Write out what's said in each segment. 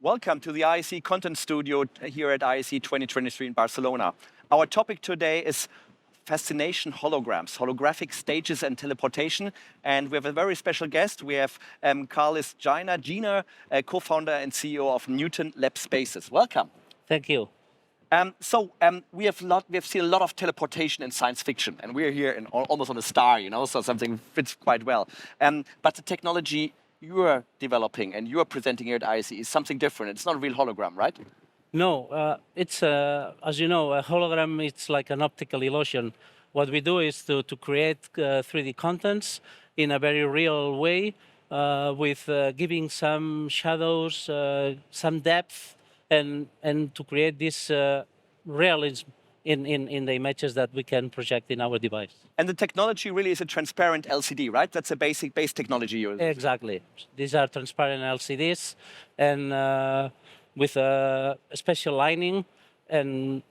Welcome to the IEC Content Studio here at IEC 2023 in Barcelona. Our topic today is Fascination Holograms, Holographic Stages and Teleportation. And we have a very special guest. We have Carlis Gina, co-founder and CEO of Newton Lab Spaces. Welcome. Thank you. We have seen a lot of teleportation in science fiction, and we're here almost on a star, so something fits quite well. But the technology you are developing and you are presenting here at IEC is something different. It's not a real hologram, right? No, it's, as you know, a hologram, it's like an optical illusion. What we do is to create 3D contents in a very real way with giving some shadows, some depth, and to create this realism in the images that we can project in our device. And the technology really is a transparent LCD, right? That's a base technology you're using. Exactly. These are transparent LCDs and with a special lining and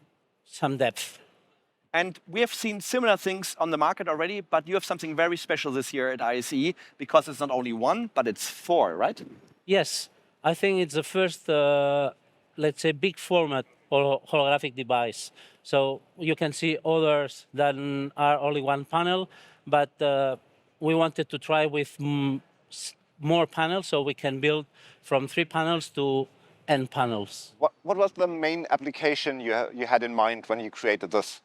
some depth. And we have seen similar things on the market already, but you have something very special this year at IEC because it's not only one, but it's 4, right? Yes. I think it's the first, let's say, big format holographic device. So you can see others that are only one panel, but we wanted to try with more panels so we can build from 3 panels to N panels. What was the main application you had in mind when you created this?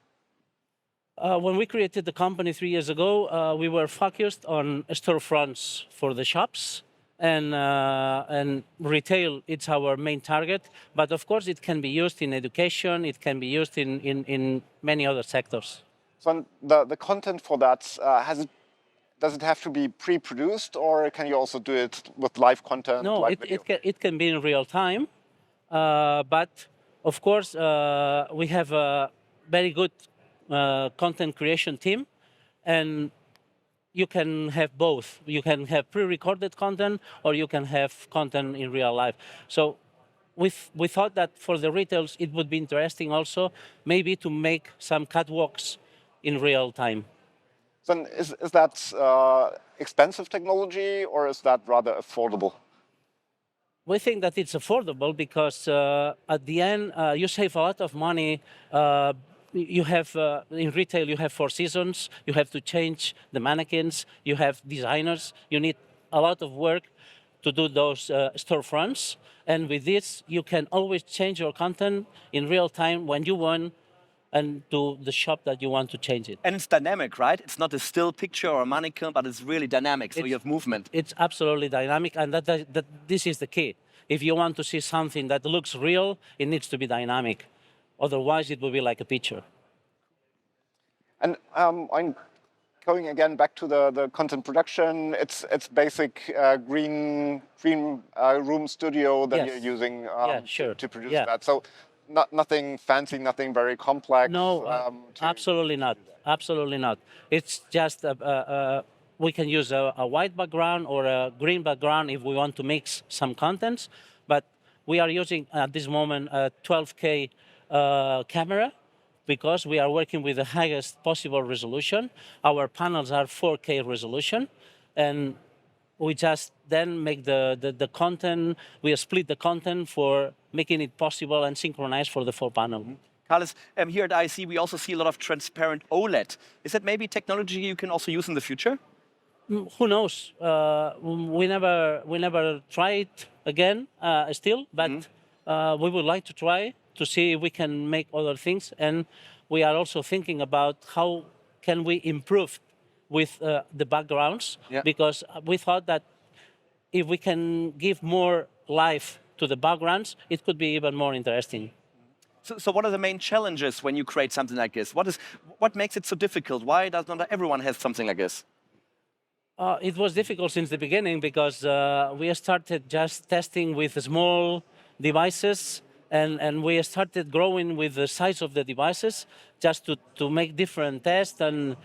When we created the company 3 years ago, we were focused on storefronts for the shops. And retail, it's our main target. But of course, it can be used in education. It can be used in many other sectors. So the content for that, does it have to be pre-produced, or can you also do it with live content? No, like it can be in real time. But of course, we have a very good content creation team. And you can have both. You can have pre-recorded content, or you can have content in real life. So we thought that for the retailers, it would be interesting also maybe to make some catwalks in real time. So is that expensive technology, or is that rather affordable? We think that it's affordable because at the end, you save a lot of money. You have, in retail, you have 4 seasons. You have to change the mannequins. You have designers. You need a lot of work to do those storefronts. And with this, you can always change your content in real time when you want and to the shop that you want to change it. And it's dynamic, right? It's not a still picture or a mannequin, but it's really dynamic, so you have movement. It's absolutely dynamic, and that this is the key. If you want to see something that looks real, it needs to be dynamic. Otherwise, it will be like a picture. And I'm going again back to the content production. It's basic green room studio that you're using to produce that. So nothing fancy, nothing very complex. No, absolutely not. Absolutely not. It's just we can use a white background or a green background if we want to mix some contents. But we are using at this moment a 12K camera because we are working with the highest possible resolution. Our panels are 4K resolution, and we just then make the content, we split the content for making it possible and synchronized for the full panel. Carlis, here at IEC, we also see a lot of transparent OLED. Is that maybe technology you can also use in the future? Who knows? We never try it again still, but we would like to try to see if we can make other things. And we are also thinking about how can we improve with the backgrounds, because we thought that if we can give more life to the backgrounds, it could be even more interesting. So what are the main challenges when you create something like this? What makes it so difficult? Why does not everyone have something like this? It was difficult since the beginning because we started just testing with small devices, and we started growing with the size of the devices just to make different tests. And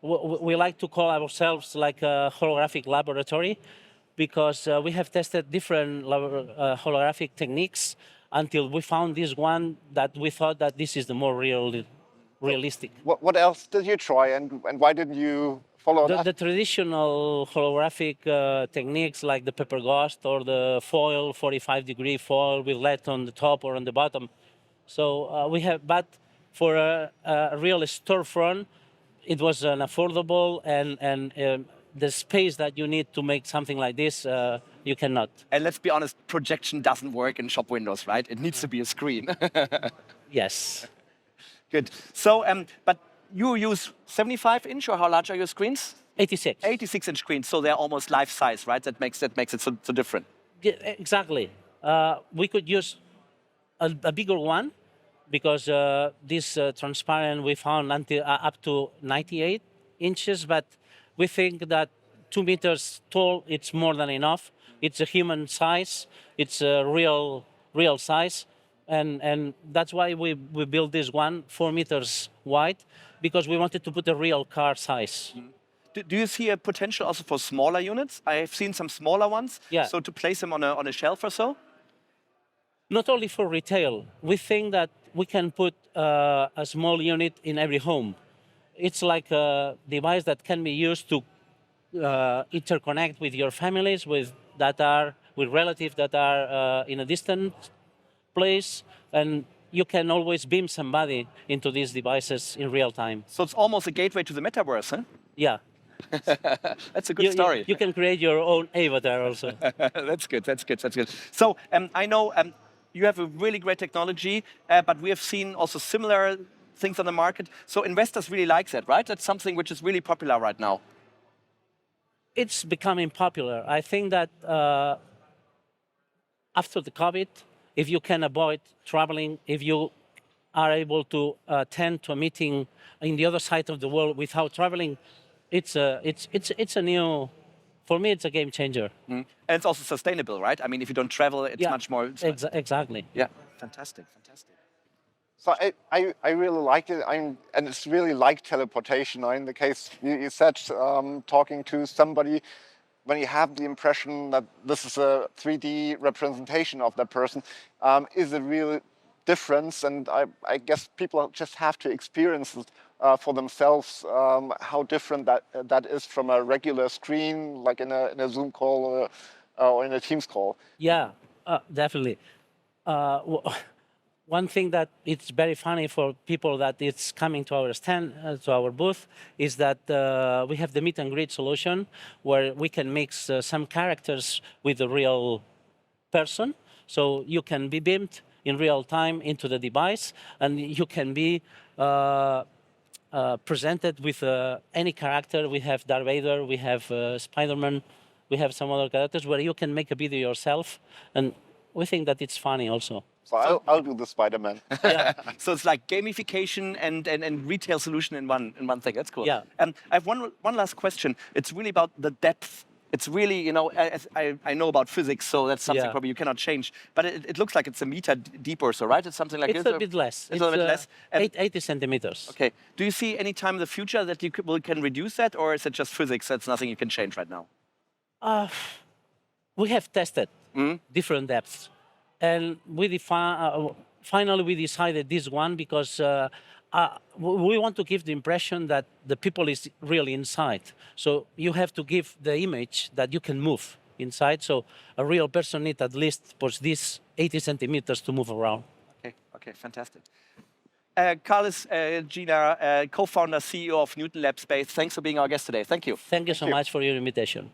we like to call ourselves like a holographic laboratory because we have tested different holographic techniques until we found this one that we thought that this is the more realistic. What else did you try, and why didn't you follow The, that? the traditional holographic techniques like the pepper ghost or the foil, 45-degree foil with LED on the top or on the bottom. So we have, but for a real storefront, it was an affordable and the space that you need to make something like this, you cannot. And let's be honest, projection doesn't work in shop windows, right? It needs to be a screen. Yes. Good. So, but you use 75-inch, or how large are your screens? 86. 86-inch screens, so they're almost life size, right? That makes it so different. Yeah, exactly. We could use a bigger one because this transparent we found until up to 98 inches, but we think that 2 meters tall, it's more than enough. It's a human size. It's a real size. And that's why we built this one 4 meters wide, because we wanted to put a real car size. Do you see a potential also for smaller units? I've seen some smaller ones. Yeah. So to place them on a shelf or so? Not only for retail, we think that we can put a small unit in every home. It's like a device that can be used to interconnect with your families, with relatives that are in a distant place, and you can always beam somebody into these devices in real time. So it's almost a gateway to the metaverse, huh? Yeah. That's a good story. You can create your own avatar also. That's good. That's good. That's good. So I know you have a really great technology, but we have seen also similar things on the market. So investors really like that, right? That's something which is really popular right now. It's becoming popular. I think that after the COVID, if you can avoid traveling, if you are able to attend to a meeting in the other side of the world without traveling, it's a new, for me, it's a game changer. And it's also sustainable, right? I mean, if you don't travel, it's much more. Exactly. Yeah, fantastic, fantastic. So I really like it, and it's really like teleportation. In the case you said, talking to somebody, when you have the impression that this is a 3D representation of that person, is a real difference. And I guess people just have to experience it for themselves, how different that is from a regular screen, like in a Zoom call or in a Teams call. Yeah, definitely. One thing that it's very funny for people that it's coming to our stand, to our booth, is that we have the meet and greet solution where we can mix some characters with the real person. So you can be beamed in real time into the device, and you can be presented with any character. We have Darth Vader, we have Spider-Man, we have some other characters where you can make a video yourself, and we think that it's funny also. So I'll do the Spider-Man. Yeah. So it's like gamification and retail solution in one thing. That's cool. Yeah. I have one last question. It's really about the depth. It's really, you know, I know about physics, so that's something probably you cannot change. But it looks like it's a meter deep or so, right? It's something like It's this. a bit less. It's a little bit less. 80 centimeters. Okay. Do you see any time in the future that you can reduce that, or is it just physics? That's nothing you can change right now. We have tested different depths, and we finally we decided this one because we want to give the impression that the people is really inside. So you have to give the image that you can move inside. So a real person needs at least these 80 centimeters to move around. Okay. Okay. Fantastic. Carlos Gina, co-founder, CEO of Newton Lab Space. Thanks for being our guest today. Thank you. Thank you so much for your invitation.